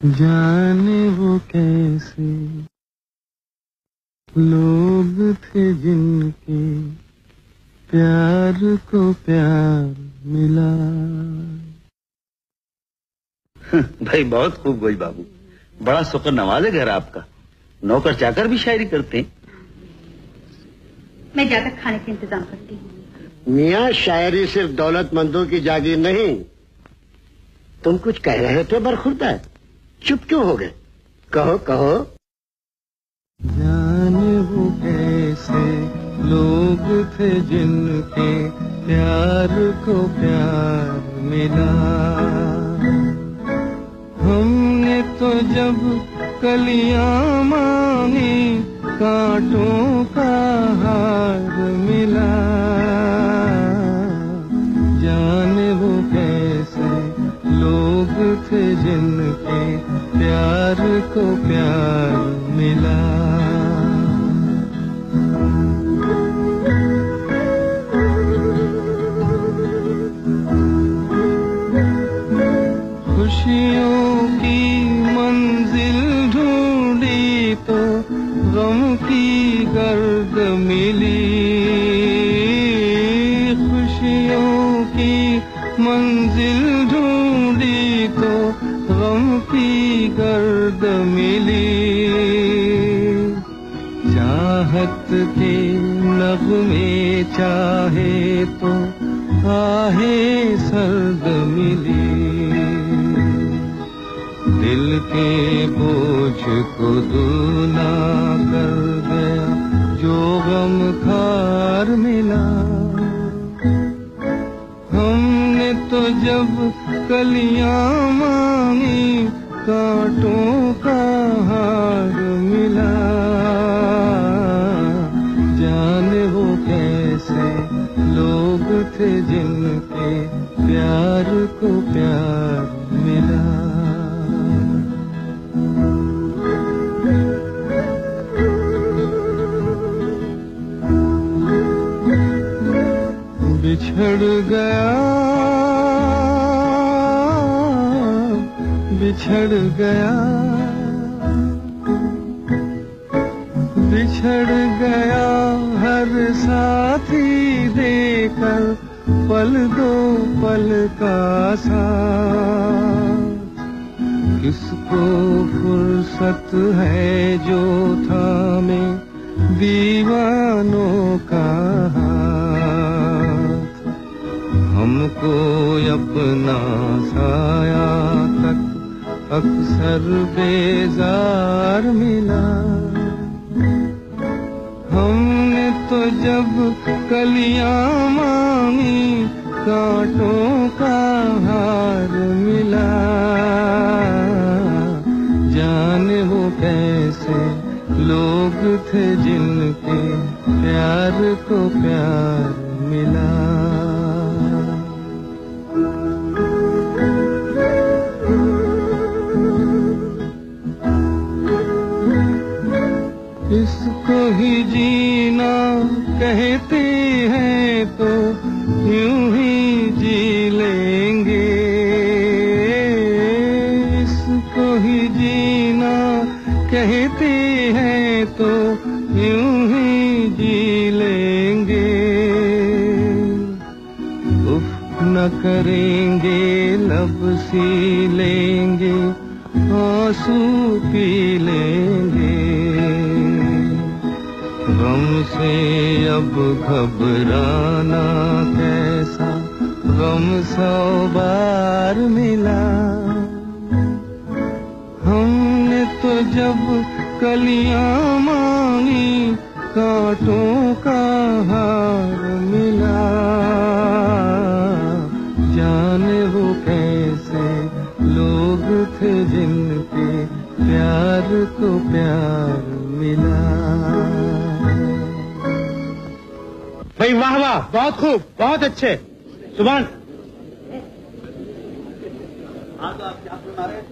जाने वो कैसे लोग थे जिनके प्यार को प्यार मिला। भाई बहुत खूब गोई बाबू, बड़ा शुक्र नवाज है घर आपका। नौकर चाकर भी शायरी करते हैं। मैं जाकर खाने का इंतजाम करती हूँ। मियाँ, शायरी सिर्फ दौलतमंदों की जागीर नहीं। तुम कुछ कह रहे थे बरखुरदा, चुप क्यों हो गए? कहो कहो। जाने वो कैसे लोग थे जिनके प्यार को प्यार मिला। हमने तो जब कलियां मांगी कांटों का हार मिला। जाने वो कैसे लोग थे जिनके प्यार को प्यार मिला। खुशियों की मंजिल ढूंढी तो गम की गर्द मिली। खुशियों की मंजिल ढूंढी तो गम की गर्द मिली। चाहत के नगमे चाहे तो आहे सर्द मिली। दिल के बोझ को दूना कर गया जो गम खार मिला। हमने तो जब कलियां मांगी कांटों का हार मिला। जाने वो कैसे लोग थे जिनके प्यार को प्यार मिला। बिछड़ गया बिछड़ गया बिछड़ गया हर साथी देकर पल दो पल का साथ। किसको फुर्सत है जो थामे दीवानों का हाथ। हमको अपना साया तक अक्सर बेजार मिला। हमने तो जब कलियां मांगी कांटों का हार मिला। जाने वो कैसे लोग थे जिनके प्यार को प्यार मिला। इसको ही जीना कहते हैं तो यूं ही जी लेंगे। इसको ही जीना कहते हैं तो यूं ही जी लेंगे। उफ न करेंगे लब सी लेंगे आंसू पी लेंगे। गम से अब घबराना कैसा गम 100 बार मिला। हमने तो जब कलियां मांगी कांटों का हार मिला। जाने वो कैसे लोग थे जिनके प्यार को प्यार मिला। भाई वाह वाह, बहुत खूब, बहुत अच्छे। सुभान। हाँ तो आप क्या सुना रहे हैं?